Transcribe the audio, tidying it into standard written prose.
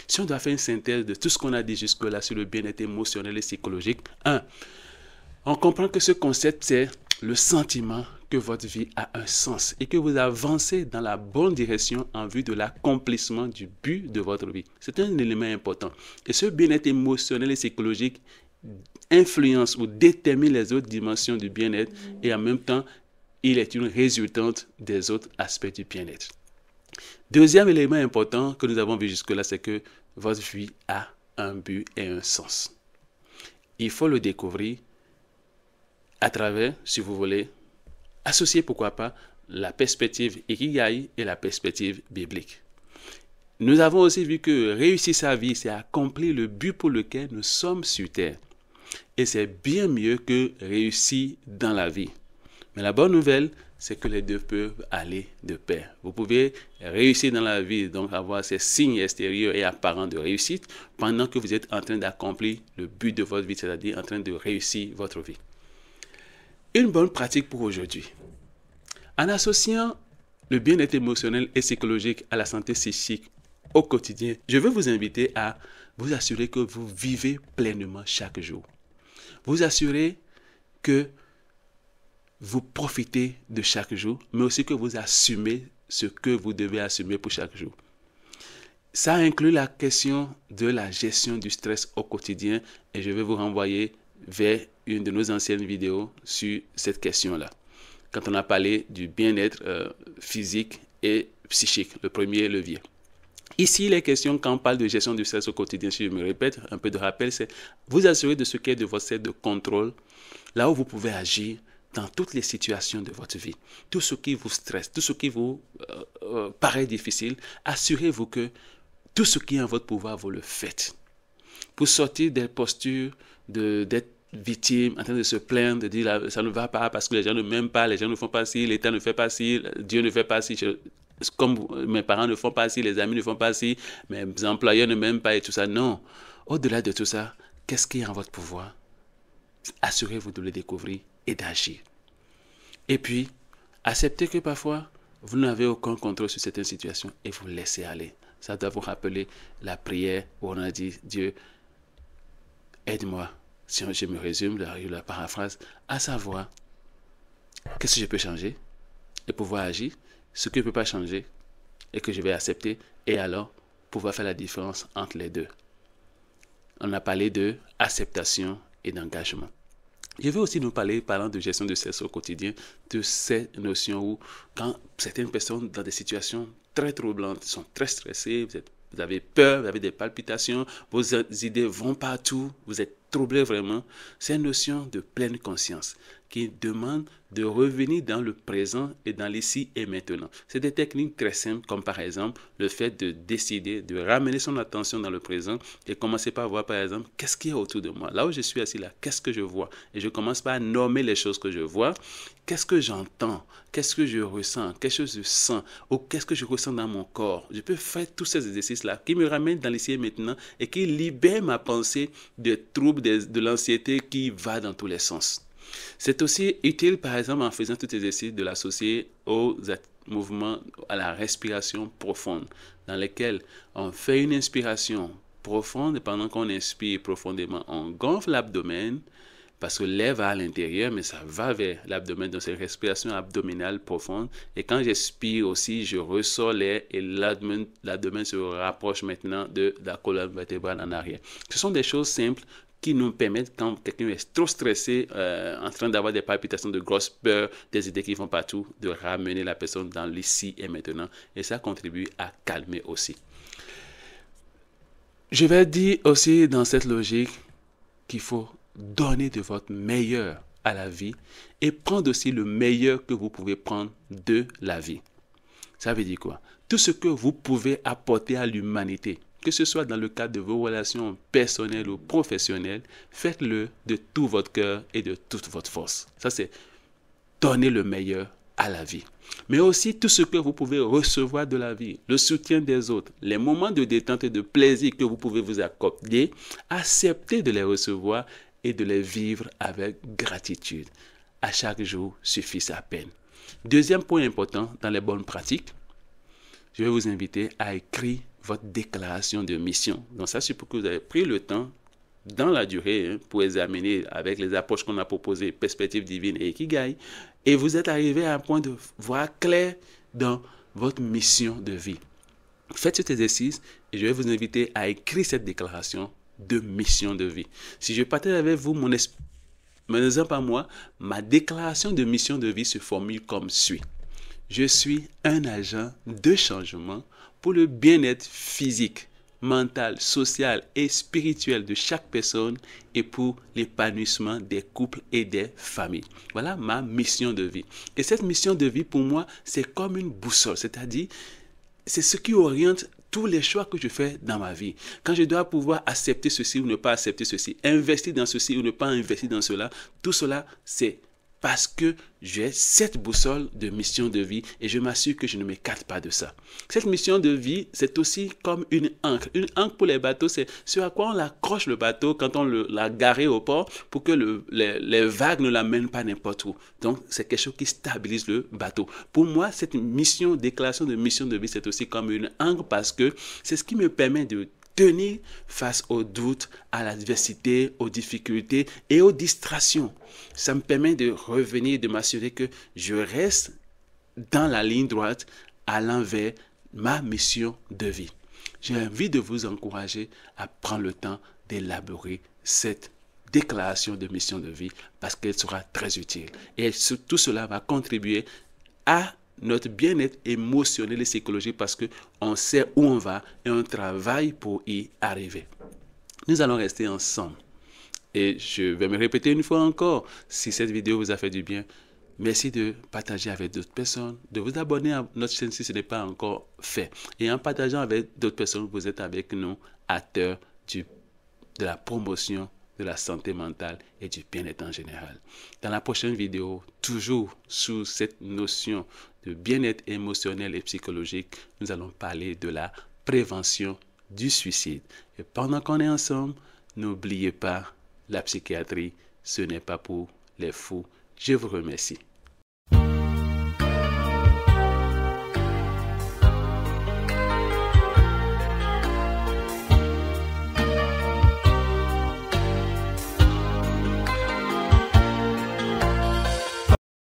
Si on doit faire une synthèse de tout ce qu'on a dit jusque-là sur le bien-être émotionnel et psychologique, 1. On comprend que ce concept, c'est le sentiment que votre vie a un sens et que vous avancez dans la bonne direction en vue de l'accomplissement du but de votre vie. C'est un élément important. Et ce bien-être émotionnel et psychologique influence ou détermine les autres dimensions du bien-être et en même temps, il est une résultante des autres aspects du bien-être. Deuxième élément important que nous avons vu jusque-là, c'est que votre vie a un but et un sens. Il faut le découvrir à travers, si vous voulez, associer pourquoi pas la perspective Ikigai et la perspective biblique. Nous avons aussi vu que réussir sa vie, c'est accomplir le but pour lequel nous sommes sur Terre. Et c'est bien mieux que réussir dans la vie. Mais la bonne nouvelle, c'est que les deux peuvent aller de pair. Vous pouvez réussir dans la vie, donc avoir ces signes extérieurs et apparents de réussite, pendant que vous êtes en train d'accomplir le but de votre vie, c'est-à-dire en train de réussir votre vie. Une bonne pratique pour aujourd'hui. En associant le bien-être émotionnel et psychologique à la santé psychique au quotidien, je veux vous inviter à vous assurer que vous vivez pleinement chaque jour. Vous assurer que vous profitez de chaque jour, mais aussi que vous assumez ce que vous devez assumer pour chaque jour. Ça inclut la question de la gestion du stress au quotidien et je vais vous renvoyer vers une de nos anciennes vidéos sur cette question-là. Quand on a parlé du bien-être physique et psychique, le premier levier. Ici, les questions, quand on parle de gestion du stress au quotidien, si je me répète, un peu de rappel, c'est vous assurer de ce qui est de votre set de contrôle, là où vous pouvez agir dans toutes les situations de votre vie. Tout ce qui vous stresse, tout ce qui vous paraît difficile, assurez-vous que tout ce qui est en votre pouvoir, vous le faites. Pour sortir des postures d'être victime, en train de se plaindre, de dire ça ne va pas parce que les gens ne m'aiment pas, les gens ne font pas ci, l'État ne fait pas ci, Dieu ne fait pas ci, comme mes parents ne font pas ci, les amis ne font pas ci, mes employeurs ne m'aiment pas et tout ça. Non. Au-delà de tout ça, qu'est-ce qui est en votre pouvoir? Assurez-vous de le découvrir et d'agir. Et puis, acceptez que parfois, vous n'avez aucun contrôle sur certaines situations et vous laissez aller. Ça doit vous rappeler la prière où on a dit, Dieu, aide-moi. Si je me résume, la paraphrase, à savoir, qu'est-ce que je peux changer et pouvoir agir, ce que je ne peux pas changer et que je vais accepter, et alors pouvoir faire la différence entre les deux. On a parlé de acceptation et d'engagement. Je vais aussi nous parler, parlant de gestion de stress au quotidien, de ces notions où, quand certaines personnes dans des situations très troublantes sont très stressées, vous avez peur, vous avez des palpitations, vos idées vont partout, vous êtes troublé vraiment, c'est une notion de pleine conscience qui demande de revenir dans le présent et dans l'ici et maintenant. C'est des techniques très simples comme par exemple le fait de décider de ramener son attention dans le présent et commencer par voir par exemple qu'est-ce qu'il y a autour de moi. Là où je suis assis là, qu'est-ce que je vois? Et je commence par nommer les choses que je vois. Qu'est-ce que j'entends? Qu'est-ce que je ressens? Qu'est-ce que je sens? Ou qu'est-ce que je ressens dans mon corps? Je peux faire tous ces exercices-là qui me ramènent dans l'ici et maintenant et qui libèrent ma pensée des troubles, de l'anxiété qui va dans tous les sens. C'est aussi utile, par exemple, en faisant tout exercice, de l'associer aux mouvements, à la respiration profonde, dans lesquels on fait une inspiration profonde et pendant qu'on inspire profondément, on gonfle l'abdomen, parce que l'air va à l'intérieur, mais ça va vers l'abdomen, donc c'est une respiration abdominale profonde. Et quand j'expire aussi, je ressors l'air et l'abdomen se rapproche maintenant de la colonne vertébrale en arrière. Ce sont des choses simples qui nous permettent, quand quelqu'un est trop stressé, en train d'avoir des palpitations, de grosses peurs, des idées qui vont partout, de ramener la personne dans l'ici et maintenant. Et ça contribue à calmer aussi. Je vais dire aussi dans cette logique qu'il faut donner de votre meilleur à la vie et prendre aussi le meilleur que vous pouvez prendre de la vie. Ça veut dire quoi? Tout ce que vous pouvez apporter à l'humanité, que ce soit dans le cadre de vos relations personnelles ou professionnelles, faites-le de tout votre cœur et de toute votre force. Ça, c'est donner le meilleur à la vie. Mais aussi tout ce que vous pouvez recevoir de la vie, le soutien des autres, les moments de détente et de plaisir que vous pouvez vous accorder, acceptez de les recevoir et de les vivre avec gratitude. À chaque jour suffit sa peine. Deuxième point important dans les bonnes pratiques, je vais vous inviter à écrire votre déclaration de mission. Donc ça, c'est pour que vous avez pris le temps dans la durée pour examiner avec les approches qu'on a proposées, perspective divine et Ikigai, et vous êtes arrivé à un point de voir clair dans votre mission de vie. Faites cet exercice et je vais vous inviter à écrire cette déclaration de mission de vie. Si je partage avec vous mon exemple à moi, ma déclaration de mission de vie se formule comme suit. Je suis un agent de changement pour le bien-être physique, mental, social et spirituel de chaque personne et pour l'épanouissement des couples et des familles. Voilà ma mission de vie. Et cette mission de vie, pour moi, c'est comme une boussole, c'est-à-dire, c'est ce qui oriente tous les choix que je fais dans ma vie. Quand je dois pouvoir accepter ceci ou ne pas accepter ceci, investir dans ceci ou ne pas investir dans cela, tout cela, c'est parce que j'ai cette boussole de mission de vie et je m'assure que je ne m'écarte pas de ça. Cette mission de vie, c'est aussi comme une ancre. Une ancre pour les bateaux, c'est ce à quoi on accroche le bateau quand on l'a garé au port pour que les vagues ne l'amènent pas n'importe où. Donc, c'est quelque chose qui stabilise le bateau. Pour moi, cette mission, déclaration de mission de vie, c'est aussi comme une ancre parce que c'est ce qui me permet de tenir face aux doutes, à l'adversité, aux difficultés et aux distractions. Ça me permet de revenir, de m'assurer que je reste dans la ligne droite, allant vers ma mission de vie. J'ai envie de vous encourager à prendre le temps d'élaborer cette déclaration de mission de vie parce qu'elle sera très utile. Et tout cela va contribuer à notre bien-être émotionnel et psychologique parce qu'on sait où on va et on travaille pour y arriver. Nous allons rester ensemble. Et je vais me répéter une fois encore, si cette vidéo vous a fait du bien, merci de partager avec d'autres personnes, de vous abonner à notre chaîne si ce n'est pas encore fait. Et en partageant avec d'autres personnes, vous êtes avec nous, acteurs de la promotion de la santé mentale et du bien-être en général. Dans la prochaine vidéo, toujours sous cette notion de bien-être émotionnel et psychologique, nous allons parler de la prévention du suicide. Et pendant qu'on est ensemble, n'oubliez pas, la psychiatrie, ce n'est pas pour les fous. Je vous remercie.